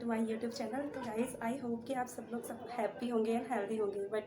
To my YouTube channel. तो guys I hope कि आप सब लोग सब हैप्पी होंगे एंड हेल्दी होंगे, बट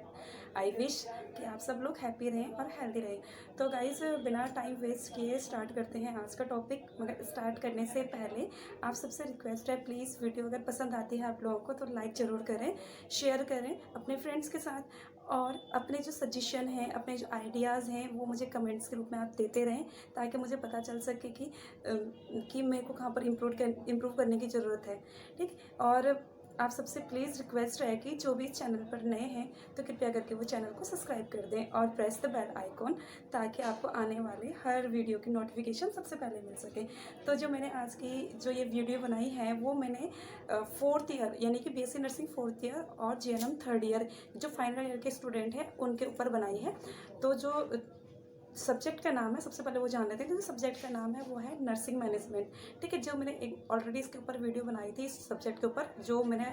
आई विश कि आप सब लोग हैप्पी रहें और हेल्दी रहें। तो गाइस बिना टाइम वेस्ट किए स्टार्ट करते हैं आज का टॉपिक। मगर स्टार्ट करने से पहले आप सबसे रिक्वेस्ट है, प्लीज़ वीडियो अगर पसंद आती है आप लोगों को तो लाइक ज़रूर करें, शेयर करें अपने फ्रेंड्स के साथ, और अपने जो सजेशन हैं, अपने जो आइडियाज़ हैं वो मुझे कमेंट्स के रूप में आप देते रहें, ताकि मुझे पता चल सके कि मेरे को कहाँ पर इम्प्रूव करने की ज़रूरत है। ठीक। और आप सबसे प्लीज़ रिक्वेस्ट है कि जो भी इस चैनल पर नए हैं तो कृपया करके वो चैनल को सब्सक्राइब कर दें और प्रेस द बेल आइकॉन, ताकि आपको आने वाले हर वीडियो की नोटिफिकेशन सबसे पहले मिल सके। तो जो मैंने आज की जो ये वीडियो बनाई है वो मैंने 4th ईयर यानी कि बीएससी नर्सिंग 4th ईयर और जीएनएम 3rd ईयर जो फाइनल ईयर के स्टूडेंट हैं उनके ऊपर बनाई है। तो जो सब्जेक्ट का नाम है, सबसे पहले वो जान लेते हैं। जो सब्जेक्ट का नाम है वो है नर्सिंग मैनेजमेंट। ठीक है। जो मैंने एक ऑलरेडी इसके ऊपर वीडियो बनाई थी इस सब्जेक्ट के ऊपर, जो मैंने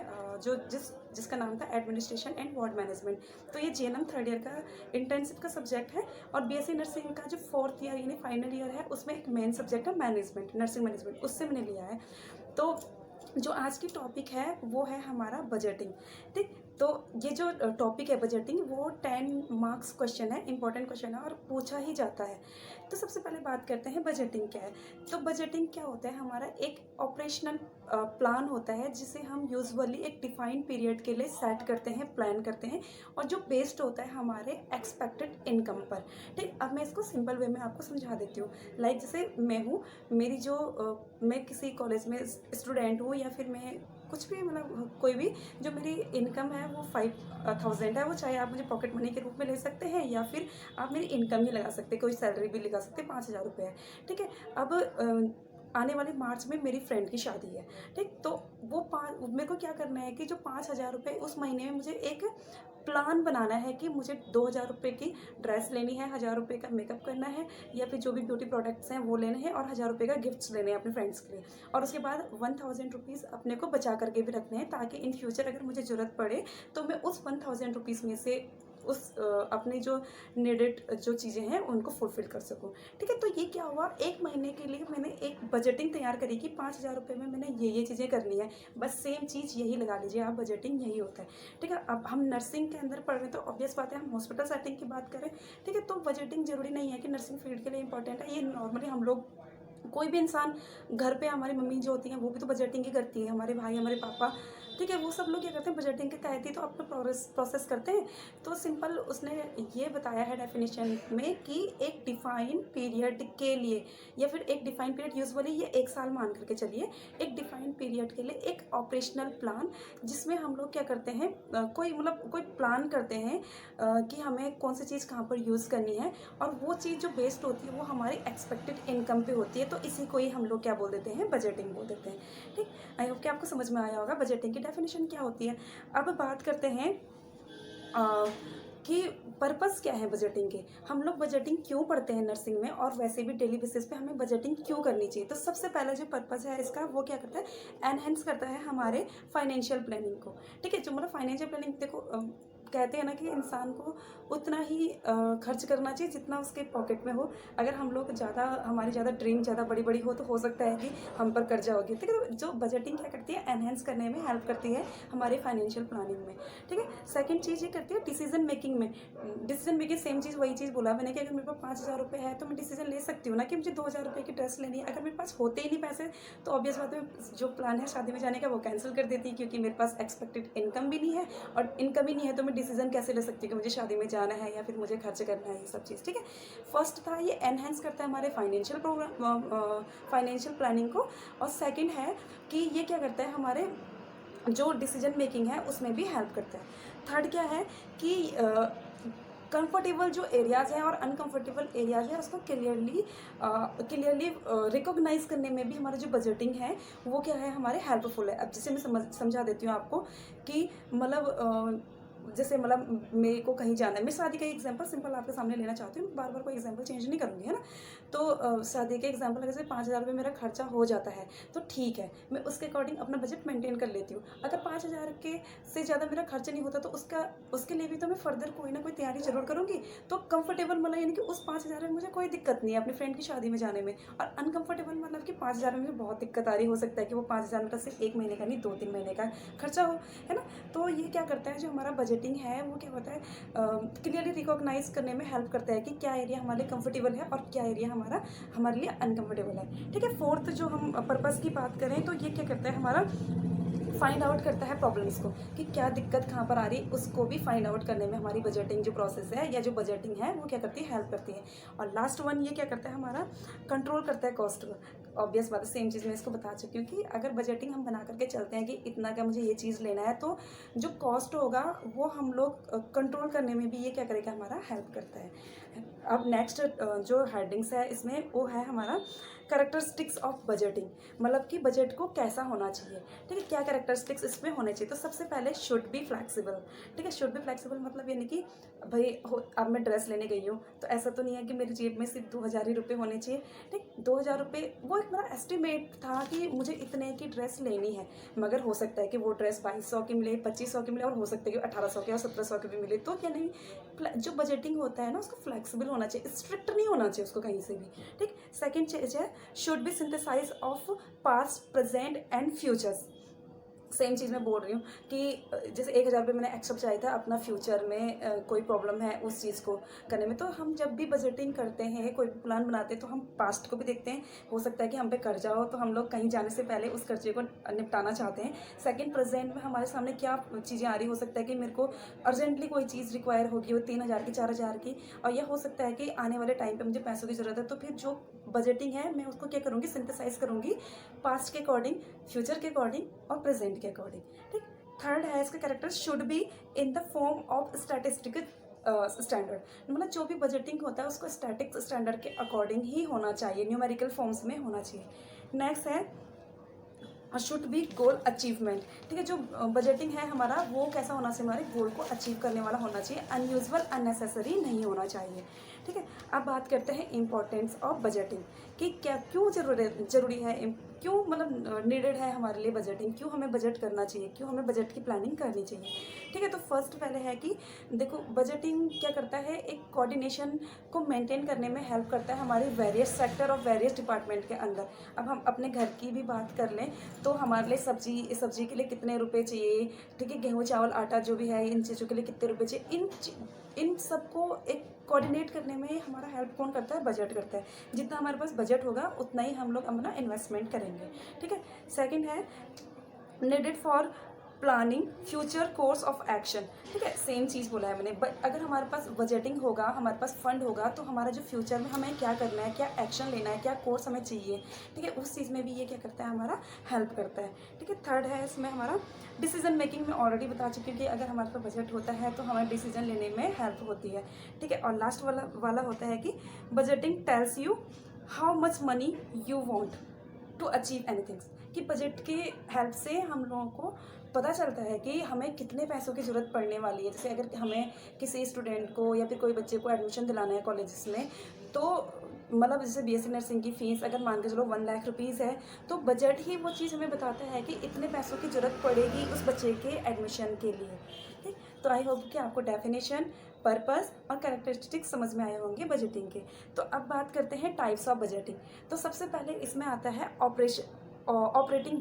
जिसका नाम था एडमिनिस्ट्रेशन एंड वार्ड मैनेजमेंट। तो ये जीएनएम 3rd ईयर का इंटर्नशिप का सब्जेक्ट है, और बीएससी नर्सिंग का जो 4th ईयर यानी फाइनल ईयर है उसमें एक मेन सब्जेक्ट है मैनेजमेंट, नर्सिंग मैनेजमेंट, उससे मैंने लिया है। तो जो आज की टॉपिक है वो है हमारा बजटिंग। ठीक। तो ये जो टॉपिक है बजटिंग वो 10 मार्क्स क्वेश्चन है, इंपॉर्टेंट क्वेश्चन है और पूछा ही जाता है। तो सबसे पहले बात करते हैं बजटिंग क्या है। तो बजटिंग क्या होता है, हमारा एक ऑपरेशनल प्लान होता है जिसे हम यूजुअली एक डिफाइंड पीरियड के लिए सेट करते हैं, प्लान करते हैं, और जो बेस्ड होता है हमारे एक्सपेक्टेड इनकम पर। ठीक। अब मैं इसको सिंपल वे में आपको समझा देती हूँ। लाइक जैसे मैं हूँ, मेरी जो मैं किसी कॉलेज में स्टूडेंट हूँ, या फिर मैं कुछ भी मतलब कोई भी जो मेरी इनकम है वो 5000 है। वो चाहे आप मुझे पॉकेट मनी के रूप में ले सकते हैं, या फिर आप मेरी इनकम ही लगा सकते हैं, कोई सैलरी भी लगा सकते हैं, 5000 रुपये है। ठीक है। अब आने वाले मार्च में मेरी फ्रेंड की शादी है। ठीक। तो वो मेरे को क्या करना है कि जो 5000 रुपये उस महीने में मुझे एक प्लान बनाना है कि मुझे 2000 रुपये की ड्रेस लेनी है, 1000 रुपये का मेकअप करना है, या फिर जो भी ब्यूटी प्रोडक्ट्स हैं वो लेने हैं, और 1000 रुपये का गिफ्ट्स लेने हैं अपने फ्रेंड्स के लिए। और उसके बाद 1000 रुपीज़ अपने को बचा करके भी रखने हैं, ताकि इन फ्यूचर अगर मुझे ज़रूरत पड़े तो मैं उस 1000 रुपीज़ में से अपनी जो नीडेड जो चीज़ें हैं उनको फुलफ़िल कर सकूं। ठीक है। तो ये क्या हुआ, एक महीने के लिए मैंने एक बजटिंग तैयार करी कि 5000 रुपये में मैंने ये चीज़ें करनी है। बस सेम चीज़ यही लगा लीजिए आप, बजटिंग यही होता है। ठीक है। अब हम नर्सिंग के अंदर पढ़ रहे हैं तो ऑब्वियस बात है हम हॉस्पिटल सेटिंग की बात करें। ठीक है। तो बजटिंग ज़रूरी नहीं है कि नर्सिंग फील्ड के लिए इंपॉर्टेंट है। ये नॉर्मली हम लोग, कोई भी इंसान घर पे, हमारी मम्मी जो होती हैं वो भी तो बजटिंग ही करती है, हमारे भाई, हमारे पापा। ठीक है। वो सब लोग क्या करते हैं, बजटिंग के तहत ही तो अपना प्रोसेस करते हैं। तो सिंपल उसने ये बताया है डेफिनेशन में कि एक डिफाइन पीरियड के लिए, या फिर एक डिफाइन पीरियड, यूजुअली ये 1 साल मान करके चलिए, एक डिफाइन पीरियड के लिए एक ऑपरेशनल प्लान, जिसमें हम लोग क्या करते हैं, कोई प्लान करते हैं कि हमें कौन सी चीज़ कहाँ पर यूज़ करनी है, और वो चीज़ जो बेस्ड होती है वो हमारी एक्सपेक्टेड इनकम पे होती है। तो इसी को ही हम लोग क्या बोल देते हैं, बजटिंग बोल देते हैं। ठीक। आई होप कि आपको समझ में आया होगा बजटिंग की डेफिनेशन क्या होती है। अब बात करते हैं कि पर्पस क्या है बजटिंग के, हम लोग बजटिंग क्यों पढ़ते हैं नर्सिंग में, और वैसे भी डेली बेसिस पे हमें बजटिंग क्यों करनी चाहिए। तो सबसे पहला जो पर्पस है इसका वो क्या करता है, एनहेंस करता है हमारे फाइनेंशियल प्लानिंग को। ठीक है। जो मतलब फाइनेंशियल प्लानिंग, देखो कहते हैं ना कि इंसान को उतना ही खर्च करना चाहिए जितना उसके पॉकेट में हो। अगर हम लोग हमारी ज़्यादा ड्रीम ज़्यादा बड़ी बड़ी हो तो हो सकता है कि हम पर कर्जा होगी। ठीक है। तो जो बजटिंग क्या करती है, एनहेंस करने में हेल्प करती है हमारे फाइनेंशियल प्लानिंग में। ठीक है। सेकंड चीज़ ये करती है डिसीजन मेकिंग में। डिसीजन मेकिंग सेम चीज़, वही चीज़ बोला मैंने कि अगर मेरे पास 5000 रुपये है तो मैं डिसीजन ले सकती हूँ ना कि मुझे 2000 रुपये की ड्रेस लेनी है। अगर मेरे पास होते ही नहीं पैसे तो ऑब्वियस बात है जो प्लान है शादी में जाने का वो कैंसिल कर देती, क्योंकि मेरे पास एक्सपेक्टेड इनकम भी नहीं है, और इनकम ही नहीं है तो मैं डिसीजन कैसे ले सकती हूँ कि मुझे शादी में जाना है या फिर मुझे खर्च करना है, ये सब चीज़। ठीक है। फर्स्ट था ये एनहेंस करता है हमारे फाइनेंशियल प्लानिंग को, और सेकंड है कि ये क्या करता है, हमारे जो डिसीजन मेकिंग है उसमें भी हेल्प करता है। थर्ड क्या है कि कंफर्टेबल जो एरियाज़ हैं और अनकंफर्टेबल एरियाज़ हैं उसको क्लियरली रिकॉग्नाइज करने में भी हमारा जो बजटिंग है वो क्या है, हमारे हेल्पफुल है। अब जैसे मैं समझा देती हूँ आपको कि मतलब जैसे मतलब मेरे को कहीं जाना है, मैं शादी का एग्जांपल सिंपल आपके सामने लेना चाहती हूँ, बार बार कोई एग्जांपल चेंज नहीं करूँगी, है ना। तो शादी के एग्जांपल जैसे 5,000 रुपये मेरा खर्चा हो जाता है तो ठीक है, मैं उसके अकॉर्डिंग अपना बजट मेंटेन कर लेती हूँ। अगर 5,000 के से ज़्यादा मेरा खर्चा नहीं होता तो उसके लिए भी तो मैं फर्दर कोई ना कोई तैयारी जरूर करूँगी। तो कंफर्टेबल मतलब यानी कि उस 5,000 में मुझे कोई दिक्कत नहीं है अपनी फ्रेंड की शादी में जाने में, और अनकंफर्टेबल मतलब कि 5,000 में मुझे बहुत दिक्कत आ रही, हो सकता है कि वो 5,000 मेरा सिर्फ 1 महीने का नहीं 2-3 महीने का खर्चा हो, है ना। तो ये क्या करता है, जो हमारा बजटिंग है वो क्या होता है, क्लियरली रिकॉग्नाइज करने में हेल्प करता है कि क्या एरिया हमारे लिए कंफर्टेबल है और क्या एरिया हमारे लिए अनकंफर्टेबल है। ठीक है, फोर्थ जो हम पर्पस की बात करें तो ये क्या करता है, हमारा फाइंड आउट करता है प्रॉब्लम्स को, कि क्या दिक्कत कहाँ पर आ रही है, उसको भी फाइंड आउट करने में हमारी बजटिंग जो प्रोसेस है या जो बजटिंग है वो क्या करती है, हेल्प करती है। और लास्ट वन ये क्या करता है, हमारा कंट्रोल करता है कॉस्ट को। ऑब्वियस बात है, सेम चीज़ मैं इसको बता चुकी हूँ कि अगर बजटिंग हम बना करके चलते हैं कि इतना का मुझे ये चीज़ लेना है, तो जो कॉस्ट होगा वो हम लोग कंट्रोल करने में भी ये क्या करेगा, हमारा हेल्प करता है। अब नेक्स्ट जो हेडिंग्स है इसमें वो है हमारा कैरेक्टरिस्टिक्स ऑफ बजटिंग, मतलब कि बजट को कैसा होना चाहिए। ठीक है, क्या कैरेक्टरिस्टिक्स इसमें होने चाहिए, तो सबसे पहले शुड बी फ्लैक्सिबल। ठीक है, शुड बी फ्लैक्सिबल मतलब यानी कि भाई अब मैं ड्रेस लेने गई हूँ तो ऐसा तो नहीं है कि मेरी जेब में सिर्फ 2,000 ही रुपये होने चाहिए। ठीक, 2,000 रुपये वो एक मेरा एस्टिमेट था कि मुझे इतने की ड्रेस लेनी है, मगर हो सकता है कि वो ड्रेस 2,200 की मिले, 2,500 की मिले, और हो सकता है कि 1,800 की और 1,700 की भी मिले। तो क्या नहीं, जो बजटिंग होता है ना उसको फ्लैक्सिबल होना चाहिए, स्ट्रिक्ट नहीं होना चाहिए उसको कहीं से भी। ठीक, सेकेंड चीज है should be synthesize of past present and futures. Same चीज़ मैं बोल रही हूँ कि जैसे 1,000 रुपये मैंने एक्स्ट्रा चाहिए था अपना फ्यूचर में कोई प्रॉब्लम है उस चीज़ को करने में, तो हम जब भी बजटिंग करते हैं, कोई भी प्लान बनाते हैं, तो हम पास्ट को भी देखते हैं। हो सकता है कि हम पे कर्जा हो तो हम लोग कहीं जाने से पहले उस कर्जे को निपटाना चाहते हैं। सेकंड, प्रेजेंट में हमारे सामने क्या चीज़ें आ रही, हो सकता है कि मेरे को अर्जेंटली कोई चीज़ रिक्वायर होगी वो 3,000 की 4,000 की, और यह हो सकता है कि आने वाले टाइम पर मुझे पैसों की ज़रूरत है। तो फिर जो बजटिंग है मैं उसको क्या करूँगी, सिंथेसाइज करूँगी पास्ट के अकॉर्डिंग, फ्यूचर के अकॉर्डिंग और प्रेजेंट के अकॉर्डिंग। ठीक, थर्ड है इसके character should be in the form of statistical standard, मतलब जो भी बजटिंग होता है उसको स्टैटिक स्टैंडर्ड के अकॉर्डिंग ही होना चाहिए, न्यूमेरिकल फॉर्म्स में होना चाहिए। नेक्स्ट है शुड बी गोल अचीवमेंट। ठीक है, जो बजटिंग है हमारा वो कैसा होना चाहिए, हमारे गोल को अचीव करने वाला होना चाहिए, अनयूजुअल अननेसेसरी नहीं होना चाहिए। ठीक है, अब बात करते हैं इंपॉर्टेंस ऑफ बजटिंग, कि क्या क्यों जरूरी है, क्यों मतलब नीडेड है हमारे लिए बजटिंग, क्यों हमें बजट करना चाहिए, क्यों हमें बजट की प्लानिंग करनी चाहिए। ठीक है, तो फर्स्ट पहले है कि देखो बजटिंग क्या करता है, एक कोऑर्डिनेशन को मेंटेन करने में हेल्प करता है हमारे वेरियस सेक्टर और वेरियस डिपार्टमेंट के अंदर। अब हम अपने घर की भी बात कर लें तो हमारे लिए सब्जी के लिए कितने रुपए चाहिए, ठीक है, गेहूँ चावल आटा जो भी है इन चीज़ों के लिए कितने रुपए चाहिए, इन सबको एक कोऑर्डिनेट करने में हमारा हेल्प कौन करता है, बजट करता है। जितना हमारे पास बजट होगा उतना ही हम लोग अपना इन्वेस्टमेंट करेंगे। ठीक है, सेकंड है needed for planning future course of action. ठीक है, सेम चीज़ बोला है मैंने, बट अगर हमारे पास बजटिंग होगा, हमारे पास फंड होगा, तो हमारा जो फ्यूचर में हमें क्या करना है, क्या एक्शन लेना है, क्या कोर्स हमें चाहिए, ठीक है, उस चीज़ में भी ये क्या करता है, हमारा हेल्प करता है। ठीक है, थर्ड है इसमें हमारा डिसीजन मेकिंग में ऑलरेडी बता चुकी हूँ कि अगर हमारे पास बजट होता है तो हमें डिसीजन लेने में हेल्प होती है। ठीक है, और लास्ट वाला होता है कि budgeting tells you how much money you want to achieve anything, कि बजट के हेल्प से हम लोगों को पता चलता है कि हमें कितने पैसों की ज़रूरत पड़ने वाली है। जैसे अगर हमें किसी स्टूडेंट को या फिर कोई बच्चे को एडमिशन दिलाना है कॉलेजेस में, तो मतलब जैसे बीएससी नर्सिंग की फ़ीस अगर मान के चलो 1 लाख रुपीज़ है, तो बजट ही वो चीज़ हमें बताता है कि इतने पैसों की ज़रूरत पड़ेगी उस बच्चे के एडमिशन के लिए। ठीक, तो आई होप कि आपको डेफिनेशन, पर्पस और कैरेक्टरिस्टिक्स समझ में आए होंगे बजटिंग के। तो अब बात करते हैं टाइप्स ऑफ बजटिंग। तो सबसे पहले इसमें आता है ऑपरेटिंग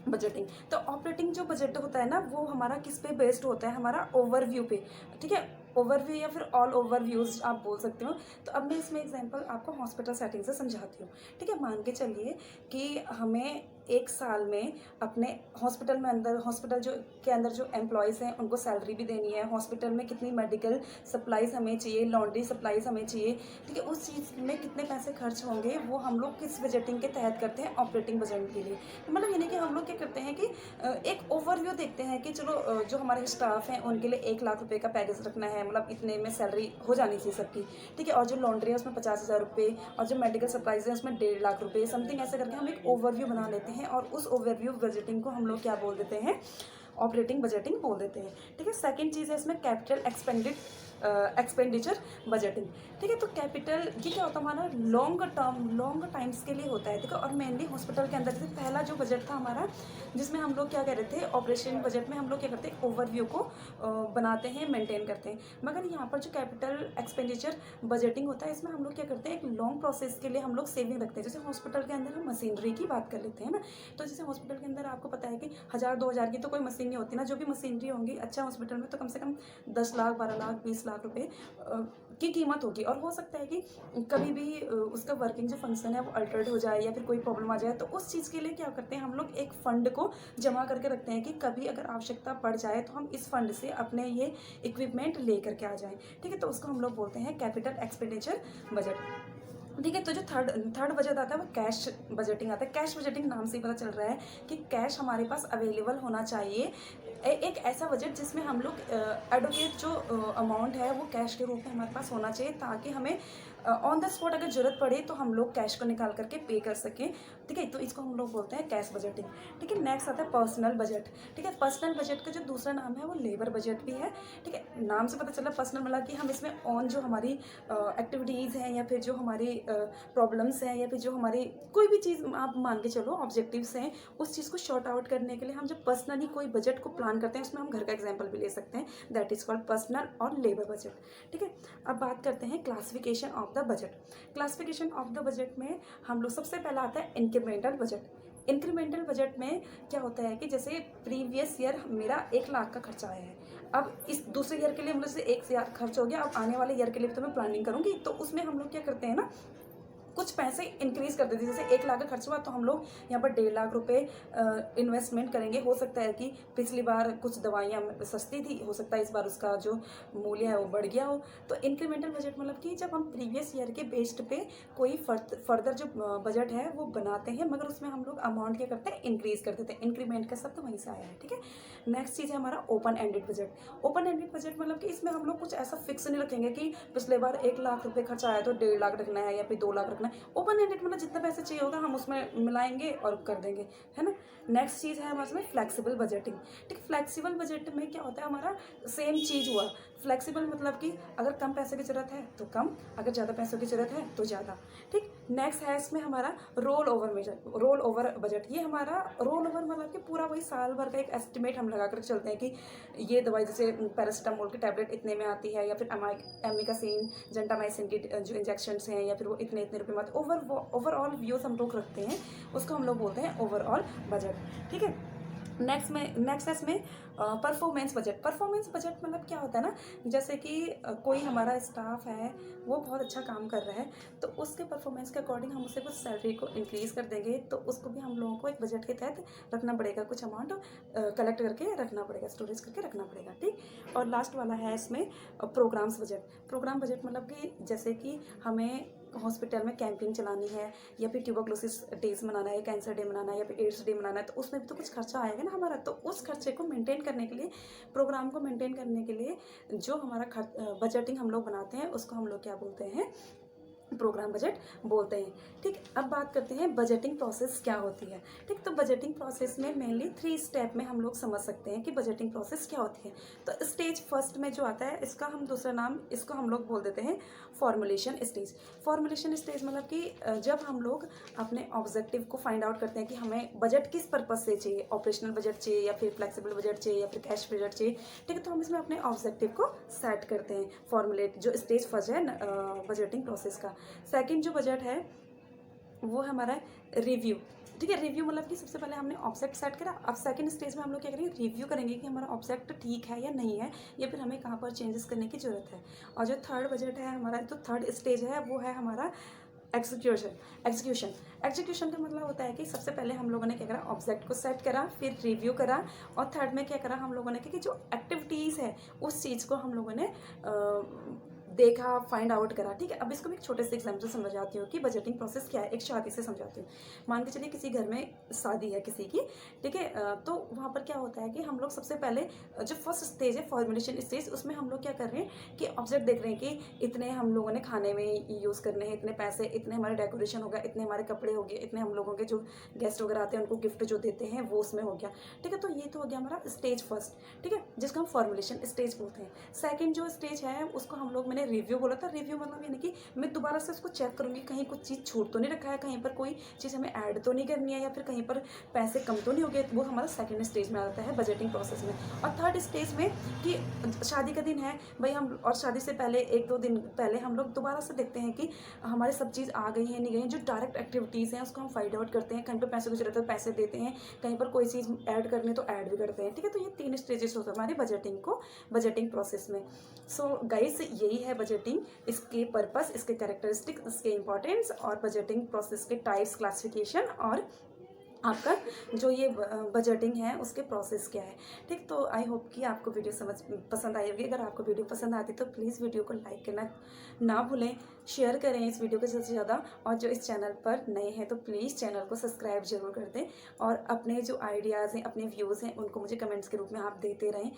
बजटिंग। तो ऑपरेटिंग जो बजट होता है ना, वो हमारा किस पे बेस्ड होता है, हमारा ओवरव्यू पे। ठीक है, ओवरव्यू या फिर ऑल ओवरव्यूज आप बोल सकते हो। तो अब मैं इसमें एग्जांपल आपको हॉस्पिटल सेटिंग से समझाती हूँ। ठीक है, मान के चलिए कि हमें 1 साल में अपने हॉस्पिटल जो के अंदर जो एम्प्लॉयज़ हैं उनको सैलरी भी देनी है, हॉस्पिटल में कितनी मेडिकल सप्लाईज हमें चाहिए, लॉन्ड्री सप्लाईज हमें चाहिए। ठीक है, उस चीज़ में कितने पैसे खर्च होंगे वो हम लोग किस बजटिंग के तहत करते हैं, ऑपरेटिंग बजट के लिए। मतलब यानी कि हम लोग क्या करते हैं कि एक ओवरव्यू देखते हैं कि चलो जो हमारे स्टाफ हैं उनके लिए 1 लाख रुपए का पैकेज रखना है, मतलब इतने में सैलरी हो जानी चाहिए सबकी। ठीक है, और जो लॉन्ड्री है उसमें 50,000 रुपये, और जो मेडिकल सप्लाईज है उसमें 1.5 लाख रुपये, समथिंग ऐसे करके हम एक ओवरव्यू बना लेते हैं, और उस ओवरव्यू बजटिंग को हम लोग क्या बोल देते हैं, ऑपरेटिंग बजटिंग बोल देते हैं। ठीक है, सेकंड चीज़ है इसमें कैपिटल एक्सपेंडिचर बजटिंग। ठीक है, तो कैपिटल ये क्या होता है हमारा लॉन्ग टाइम्स के लिए होता है। ठीक है, और मेनली हॉस्पिटल के अंदर जैसे पहला जो बजट था हमारा, जिसमें हम लोग क्या कह रहे थे, ऑपरेशन बजट में हम लोग क्या करते हैं, ओवरव्यू को बनाते हैं, मेंटेन करते हैं। मगर यहाँ पर जो कैपिटल एक्सपेंडिचर बजटिंग होता है, इसमें हम लोग क्या करते हैं, एक लॉन्ग प्रोसेस के लिए हम लोग सेविंग रखते हैं। जैसे हॉस्पिटल के अंदर हम मशीनरी की बात कर लेते हैं ना, तो जैसे हॉस्पिटल के अंदर आपको पता है कि 1000-2000 की तो कोई मशीन नहीं होती ना, जो भी मशीनरी होंगी अच्छा हॉस्पिटल में तो कम से कम 10 लाख 12 लाख 20 लाख रुपए की कीमत होगी। और हो सकता है कि कभी भी उसका वर्किंग जो फंक्शन है वो अल्टर्ड हो जाए या फिर कोई प्रॉब्लम आ जाए, तो उस चीज़ के लिए क्या करते हैं हम लोग, एक फ़ंड को जमा करके रखते हैं कि कभी अगर आवश्यकता पड़ जाए तो हम इस फंड से अपने ये इक्विपमेंट ले करके आ जाएं। ठीक है, तो उसको हम लोग बोलते हैं कैपिटल एक्सपेंडिचर बजट। ठीक है, तो जो थर्ड बजट आता है वो कैश बजटिंग आता है। कैश बजटिंग नाम से ही पता चल रहा है कि कैश हमारे पास अवेलेबल होना चाहिए। एक ऐसा बजट जिसमें हम लोग एडवोकेट जो अमाउंट है वो कैश के रूप में हमारे पास होना चाहिए, ताकि हमें ऑन द स्पॉट अगर ज़रूरत पड़े तो हम लोग कैश को निकाल करके पे कर सकें। ठीक है, तो इसको हम लोग बोलते हैं कैश बजटिंग। ठीक है, नेक्स्ट आता है पर्सनल बजट। ठीक है, पर्सनल बजट का जो दूसरा नाम है वो लेबर बजट भी है। ठीक है, नाम से पता चला पर्सनल मतलब कि हम इसमें ऑन जो हमारी एक्टिविटीज़ हैं या फिर जो हमारी प्रॉब्लम्स हैं या फिर जो हमारी कोई भी चीज़ आप मान के चलो ऑब्जेक्टिव्स हैं, उस चीज़ को शॉर्ट आउट करने के लिए हम जब पर्सनली कोई बजट को प्लान करते हैं, उसमें हम घर का एग्जाम्पल भी ले सकते हैं, दैट इज़ कॉल्ड पर्सनल और लेबर बजट। ठीक है, अब बात करते हैं classification of the budget. Classification of the budget में हम लोग सबसे पहला आता है इंक्रीमेंटल बजट। इंक्रीमेंटल बजट में क्या होता है कि जैसे प्रीवियस ईयर मेरा 1 लाख का खर्चा आया है, अब इस दूसरे ईयर के लिए मुझे 1 लाख खर्च हो गया, अब आने वाले ईयर के लिए तो मैं प्लानिंग करूँगी, तो उसमें हम लोग क्या करते हैं ना, कुछ पैसे इंक्रीज कर देते हैं। जैसे 1 लाख का खर्च हुआ तो हम लोग यहाँ पर 1.5 लाख रुपए इन्वेस्टमेंट करेंगे। हो सकता है कि पिछली बार कुछ दवाइयाँ सस्ती थी, हो सकता है इस बार उसका जो मूल्य है वो बढ़ गया हो। तो इंक्रीमेंटल बजट मतलब कि जब हम प्रीवियस ईयर के बेस्ड पे कोई फर्दर जो बजट है वो बनाते हैं, मगर उसमें हम लोग अमाउंट क्या करते हैं, इंक्रीज कर देते हैं। इंक्रीमेंट का शब्द वहीं से आया है। ठीक है, नेक्स्ट चीज़ है हमारा open ended budget. Open ended budget मतलब कि इसमें हम लोग कुछ ऐसा फिक्स नहीं रखेंगे कि पिछले बार 1 लाख रुपए खर्चा आया तो 1.5 लाख रखना है या फिर 2 लाख रखना है। ओपन एंडेड मतलब जितना पैसे चाहिए होगा हम उसमें मिलाएंगे और कर देंगे, है ना। नेक्स्ट चीज़ है हमारे में फ्लेक्सिबल बजटिंग। ठीक, फ्लेक्सिबल बजट में क्या होता है, हमारा सेम चीज़ हुआ। फ्लेक्सिबल मतलब कि अगर कम पैसे की ज़रूरत है तो कम, अगर ज़्यादा पैसों की ज़रूरत है तो ज़्यादा। ठीक, नेक्स्ट है इसमें हमारा रोल ओवर बजट। ये हमारा रोल ओवर मतलब कि पूरा वही साल भर का एक एस्टिमेट हम लगा कर चलते हैं कि ये दवाई जैसे पैरासीटामोल की टैबलेट इतने में आती है, या फिर एमिकासिन जेंटामाइसिन की जो इंजेक्शंस हैं, या फिर वो इतने इतने रुपये में आते। ओवरऑल व्यूज़ हम लोग रखते हैं, उसको हम लोग बोलते हैं ओवरऑल बजट। ठीक है, नेक्स्ट है इसमें परफॉर्मेंस बजट। परफॉर्मेंस बजट मतलब क्या होता है ना, जैसे कि कोई हमारा स्टाफ है वो बहुत अच्छा काम कर रहा है, तो उसके परफॉर्मेंस के अकॉर्डिंग हम उसे कुछ सैलरी को इंक्रीज़ कर देंगे, तो उसको भी हम लोगों को एक बजट के तहत रखना पड़ेगा, कुछ अमाउंट कलेक्ट करके रखना पड़ेगा, स्टोरेज करके रखना पड़ेगा। ठीक, और लास्ट वाला है इसमें प्रोग्राम्स बजट। प्रोग्राम बजट मतलब कि जैसे कि हमें हॉस्पिटल में कैंपिंग चलानी है, या फिर ट्यूबरक्लोसिस डेज मनाना है, कैंसर डे मनाना है, या फिर एड्स डे मनाना है, तो उसमें भी तो कुछ खर्चा आएगा ना हमारा। तो उस खर्चे को मेंटेन करने के लिए, प्रोग्राम को मेंटेन करने के लिए जो हमारा बजटिंग हम लोग बनाते हैं उसको हम लोग क्या बोलते हैं, प्रोग्राम बजट बोलते हैं। ठीक, अब बात करते हैं बजटिंग प्रोसेस क्या होती है। ठीक, तो बजटिंग प्रोसेस में मेनली 3 स्टेप में हम लोग समझ सकते हैं कि बजटिंग प्रोसेस क्या होती है। तो स्टेज फर्स्ट में जो आता है, इसका हम दूसरा नाम इसको हम लोग बोल देते हैं फॉर्मुलेशन स्टेज। फॉर्मुलेशन स्टेज मतलब कि जब हम लोग अपने ऑब्जेक्टिव को फाइंड आउट करते हैं कि हमें बजट किस पर्पज़ से चाहिए, ऑपरेशनल बजट चाहिए या फिर फ्लेक्सिबल बजट चाहिए या फिर कैश बजट चाहिए। ठीक है, तो हम इसमें अपने ऑब्जेक्टिव को सेट करते हैं, फॉर्मुलेट जो स्टेज फर्स्ट है बजटिंग प्रोसेस का। सेकंड जो बजट है वो हमारा रिव्यू। ठीक है, रिव्यू मतलब कि सबसे पहले हमने ऑब्जेक्ट सेट करा, अब सेकंड स्टेज में हम लोग क्या करेंगे, रिव्यू करेंगे कि हमारा ऑब्जेक्ट ठीक है या नहीं है, या फिर हमें कहाँ पर चेंजेस करने की ज़रूरत है। और जो थर्ड बजट है हमारा, जो थर्ड स्टेज है वो है हमारा एग्जीक्यूशन का मतलब होता है कि सबसे पहले हम लोगों ने क्या करा, ऑब्जेक्ट को सेट करा, फिर रिव्यू करा, और थर्ड में क्या करा हम लोगों ने कि जो एक्टिविटीज़ है उस चीज़ को हम लोगों ने देखा, फाइंड आउट करा, ठीक है। अब इसको मैं एक छोटे से एग्जाम्पल समझाती हूँ कि बजटिंग प्रोसेस क्या है, एक शादी से समझाती हूँ। मान के चलिए किसी घर में शादी है किसी की, ठीक है। तो वहाँ पर क्या होता है कि हम लोग सबसे पहले जो फर्स्ट स्टेज है फॉर्मुलेशन स्टेज, उसमें हम लोग क्या कर रहे हैं कि ऑब्जर्व देख रहे हैं कि इतने हम लोगों ने खाने में यूज़ करने हैं, इतने पैसे, इतने हमारे डेकोरेशन होगा, इतने हमारे कपड़े हो गए, इतने हम लोगों के जो गेस्ट वगैरह आते हैं उनको गिफ्ट जो देते हैं वो उसमें हो गया, ठीक है। तो ये तो हो गया हमारा स्टेज फर्स्ट, ठीक है, जिसको हम फॉर्मुलेशन स्टेज बोलते हैं। सेकंड जो स्टेज है उसको हम लोग, मैंने रिव्यू बोला था, रिव्यू मतलब यानी कि मैं दोबारा से उसको चेक करूँगी कहीं कुछ चीज़ छूट तो नहीं रखा है, कहीं पर कोई चीज़ हमें ऐड तो नहीं करनी है, या फिर कहीं पर पैसे कम तो नहीं हो गए। वो हमारा सेकंड स्टेज में आता है बजटिंग प्रोसेस में। और थर्ड स्टेज में कि शादी का दिन है भाई, हम और शादी से पहले 1-2 दिन पहले हम लोग दोबारा से देखते हैं कि हमारे सब चीज़ आ गई है नहीं गई है। जो डायरेक्ट एक्टिविटीज़ हैं उसको हम फाइंड आउट करते हैं, कहीं पर पैसे कुछ रहते हैं पैसे देते हैं, कहीं पर कोई चीज़ ऐड करनी तो ऐड भी करते हैं, ठीक है। तो ये 3 स्टेजेस होते हैं हमारे बजटिंग प्रोसेस में। सो गाइस यही है बजटिंग, इसके पर्पस, इसके कैरेक्टरिस्टिक, इसके इंपॉर्टेंस और बजटिंग प्रोसेस के टाइप्स, क्लासिफिकेशन और आपका जो ये बजटिंग है उसके प्रोसेस क्या है, ठीक। तो आई होप कि आपको वीडियो पसंद आई होगी। अगर आपको वीडियो पसंद आती तो प्लीज़ वीडियो को लाइक करना ना भूलें, शेयर करें इस वीडियो को ज़्यादा से ज़्यादा, और जो इस चैनल पर नए हैं तो प्लीज़ चैनल को सब्सक्राइब जरूर कर दें, और अपने जो आइडियाज़ हैं, अपने व्यूज़ हैं, उनको मुझे कमेंट्स के रूप में आप देते रहें।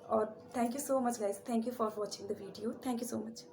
और thank you so much guys, thank you for watching the video, thank you so much.